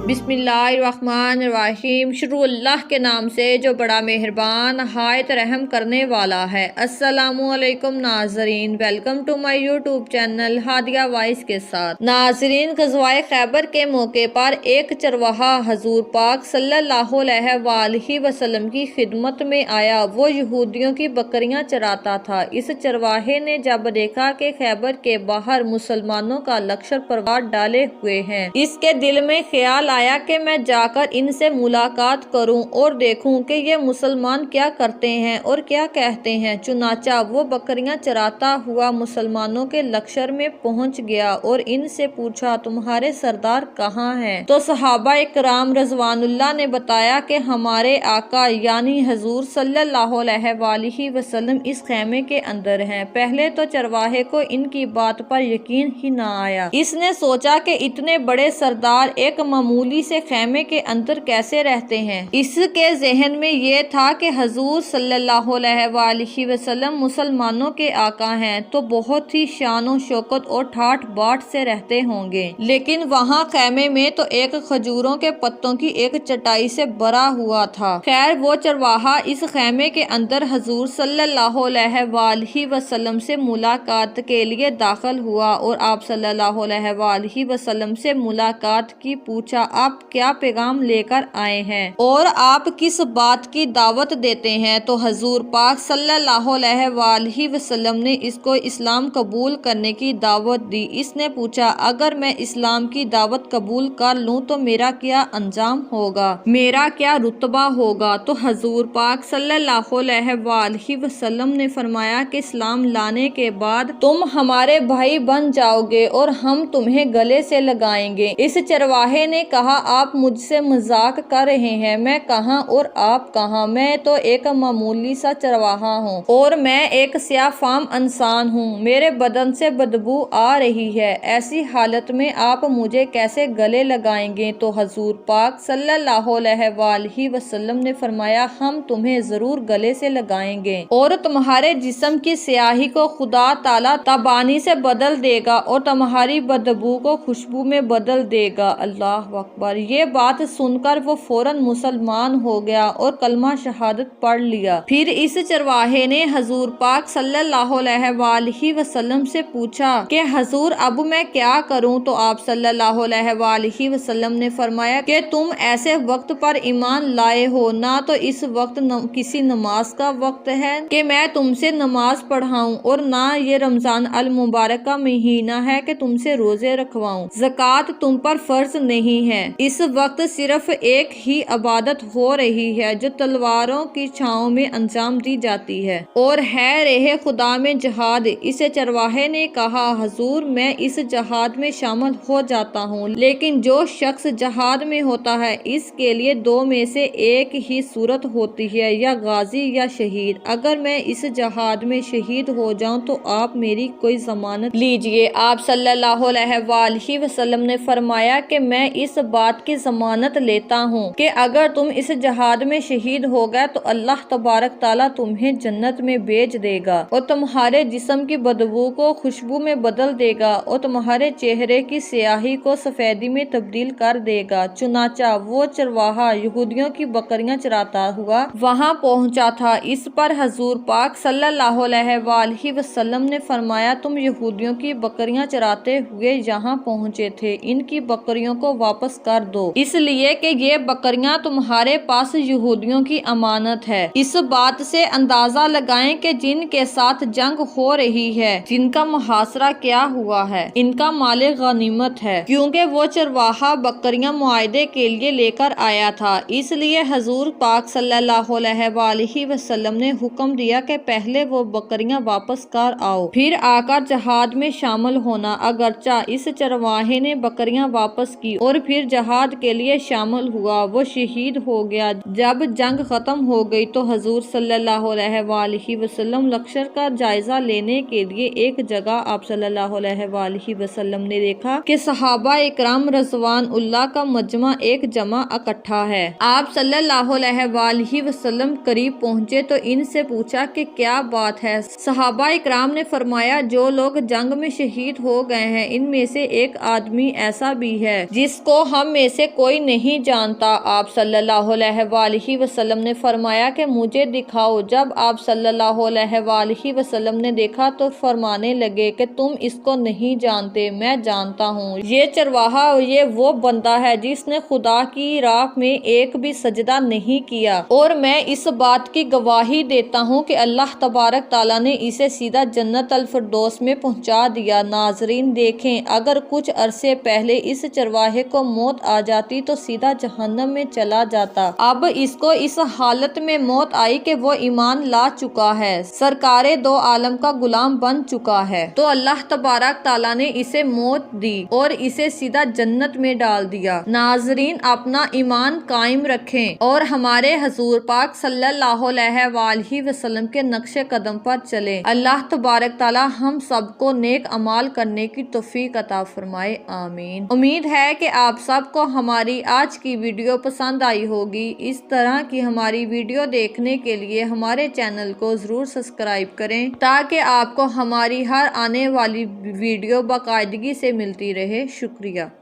बिस्मिल्लाहिर्रहमानिर्रहीम। शुरू अल्लाह के नाम से जो बड़ा मेहरबान हायत रहम करने वाला है। अस्सलामुअलैकुम नाजरीन, welcome to my YouTube channel Hadiya voice के साथ। नाजरीन, ग़ज़वाए खैबर के मौके पर एक चरवाहा हजूर पाक सल्लल्लाहु अलैहि वसल्लम की खिदमत में आया। वो यहूदियों की बकरियां चराता था। इस चरवाहे ने जब देखा कि खैबर के बाहर मुसलमानों का लश्कर परवार डाले हुए हैं, इसके दिल में ख्याल आया कि मैं जाकर इनसे मुलाकात करूं और देखूं कि ये मुसलमान क्या करते हैं और क्या कहते हैं। चुनाचा वो बकरियां चराता हुआ मुसलमानों के लश्कर में पहुंच गया और इनसे पूछा, तुम्हारे सरदार कहाँ हैं? तो सहाबा इकराम रज़वानुल्लाह ने बताया कि हमारे आका यानी हजूर सल्लल्लाहु अलैहि वसल्लम इस खैमे के अंदर हैं। पहले तो चरवाहे को इनकी बात पर यकीन ही ना आया। इसने सोचा कि इतने बड़े सरदार एक मामूली से खैमे के अंदर कैसे रहते हैं। इसके जहन में ये था कि हजूर सल्लल्लाहु अलैहि वसल्लम मुसलमानों के आका हैं तो बहुत ही शान और शौकत और ठाठ बाट से रहते होंगे। लेकिन वहाँ खैमे में तो एक खजूरों के पत्तों की एक चटाई से भरा हुआ था। खैर, वो चरवाहा इस खैमे के अंदर हजूर सल्लल्लाहु अलैहि वसल्लम से मुलाकात के लिए दाखिल हुआ और आप सल्लल्लाहु अलैहि वसल्लम से मुलाकात की। पूछा, आप क्या पैगाम लेकर आए हैं और आप किस बात की दावत देते हैं? तो हजूर पाक सल्लल्लाहु अलैहि वसल्लम ने इसको इस्लाम कबूल करने की दावत दी। इसने पूछा, अगर मैं इस्लाम की दावत कबूल कर लूं तो मेरा क्या अंजाम होगा, मेरा क्या रुतबा होगा? तो हजूर पाक सल्लल्लाहु अलैहि वसल्लम ने फरमाया कि इस्लाम लाने के बाद तुम हमारे भाई बन जाओगे और हम तुम्हें गले से लगाएंगे। इस चरवाहे ने कहा, आप मुझसे मजाक कर रहे हैं। मैं कहाँ और आप कहाँ? मैं तो एक मामूली सा चरवाहा हूँ और मैं एक स्याफाम इंसान हूँ। मेरे बदन से बदबू आ रही है। ऐसी हालत में आप मुझे कैसे गले लगाएंगे? तो हजूर पाक सल्लल्लाहु अलैहि वसल्लम ने फरमाया, हम तुम्हें जरूर गले से लगाएंगे और तुम्हारे जिस्म की स्याही को खुदा ताला तबानी से बदल देगा और तुम्हारी बदबू को खुशबू में बदल देगा। अल्लाह अकबर। ये बात सुनकर वो फौरन मुसलमान हो गया और कलमा शहादत पढ़ लिया। फिर इस चरवाहे ने हजूर पाक सल्लल्लाहु अलैहि वसल्लम से पूछा कि हजूर, अब मैं क्या करूं? तो आप सल्लल्लाहु अलैहि वसल्लम ने फरमाया कि तुम ऐसे वक्त पर ईमान लाए हो ना तो इस वक्त किसी नमाज का वक्त है कि मैं तुमसे नमाज पढ़ाऊं और ना ये रमजान अल मुबारक का महीना है कि तुमसे रोजे रखवाऊं। ज़कात तुम पर फर्ज नहीं है। इस वक्त सिर्फ एक ही इबादत हो रही है जो तलवारों की छांव में अंजाम दी जाती है और है रेहे खुदा में जहाद। इसे चरवाहे ने कहा, हजूर, मैं इस जहाद में शामिल हो जाता हूँ, लेकिन जो शख्स जहाद में होता है इसके लिए दो में से एक ही सूरत होती है, या गाजी या शहीद। अगर मैं इस जहाद में शहीद हो जाऊं तो आप मेरी कोई जमानत लीजिए। आप सल्लल्लाहु अलैहि वसल्लम ने फरमाया कि मैं इस बात की जमानत लेता हूँ कि अगर तुम इस जहाद में शहीद हो गए तो अल्लाह तबारक ताला तुम्हें जन्नत में भेज देगा और तुम्हारे जिस्म की बदबू को खुशबू में बदल देगा और तुम्हारे चेहरे की स्याही को सफेदी में तब्दील कर देगा। चुनाचा वो चरवाहा यहूदियों की बकरियां चराता हुआ वहाँ पहुँचा था। इस पर हजूर पाक सल्लल्लाहु अलैहि वसल्लम ने फरमाया, तुम यहूदियों की बकरियां चराते हुए यहाँ पहुँचे थे, इनकी बकरियों को वापस कर दो, इसलिए कि ये बकरियां तुम्हारे पास यहूदियों की अमानत है। इस बात से अंदाजा लगाएं कि जिनके साथ जंग हो रही है, जिनका मुहासरा क्या हुआ है, इनका माले गनीमत है, क्योंकि वो चरवाहा बकरियां मुआहदे के लिए लेकर आया था। इसलिए हजूर पाक सल्लल्लाहु अलैहि वसल्लम ने हुक्म दिया कि पहले वो बकरियां वापस कर आओ, फिर आकर जहाद में शामिल होना। अगरचा इस चरवाहे ने बकरियां वापस की और फिर जहाद के लिए लिए शामिल हुआ, वो शहीद हो गया। जब जंग खत्म हो गई तो हजूर सल्लल्लाहु अलैहि वसल्लम लश्कर का जायजा लेने के लिए एक जगह आप सल्लल्लाहु अलैहि वसल्लम ने देखा कि सहाबा इकराम रज़वानुल्लाह का मजमा एक जमा इकट्ठा है। आप सल्लल्लाहु अलैहि वसल्लम करीब पहुँचे तो इनसे पूछा कि क्या बात है। सहाबा इकराम ने फरमाया, जो लोग जंग में शहीद हो गए हैं इनमें से एक आदमी ऐसा भी है जिसको हम में से कोई नहीं जानता। आप सल्लल्लाहु अलैहि वसल्लम ने फरमाया कि मुझे दिखाओ। जब आप सल्लल्लाहु अलैहि वसल्लम ने देखा तो फरमाने लगे कि तुम इसको नहीं जानते, मैं जानता हूँ। ये चरवाहा, ये वो बंदा है जिसने खुदा की राह में एक भी सजदा नहीं किया, और मैं इस बात की गवाही देता हूँ कि अल्लाह तबारक ताला ने इसे सीधा जन्नत अल फिरदौस में पहुँचा दिया। नाजरीन देखें, अगर कुछ अरसे पहले इस चरवाहे को मौत आ जाती तो सीधा जहन्नम में चला जाता। अब इसको इस हालत में मौत आई कि वो ईमान ला चुका है, सरकारे दो आलम का गुलाम बन चुका है, तो अल्लाह तबारक ताला ने इसे मौत दी और इसे सीधा जन्नत में डाल दिया। नाजरीन, अपना ईमान कायम रखें और हमारे हजूर पाक सल्लल्लाहु अलैहि वसल्लम के नक्शे कदम पर चलें। अल्लाह तबारक ताला हम सबको नेक अमाल करने की तौफीक अता फरमाए, आमीन। उम्मीद है कि आप सबको हमारी आज की वीडियो पसंद आई होगी। इस तरह की हमारी वीडियो देखने के लिए हमारे चैनल को जरूर सब्सक्राइब करें ताकि आपको हमारी हर आने वाली वीडियो बाकायदगी से मिलती रहे। शुक्रिया।